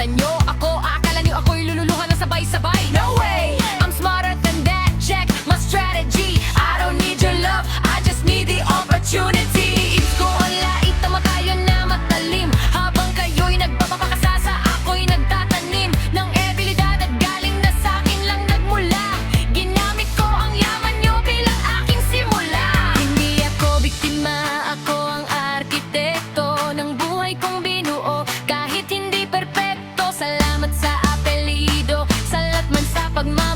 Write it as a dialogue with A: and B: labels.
A: Nakalimutan nyo ako, akala nyo ako'y lululuhan ng sabay-sabay. No way! I'm smarter than that, check my strategy. I don't need your love, I just need the opportunity. It's ko ang lait, tamatayan na matalim. Habang kayo'y nagpapapakasasa, ako'y nagtatanim ng abilidad at galing na sa'kin lang nagmula. Ginamit ko ang yaman nyo bilang aking simula. Hindi ako biktima, ako ang arkitekto ng buhay kong binuo. Kahit hindi perpekto, salamat sa apelido, salat man sa pagmamahal.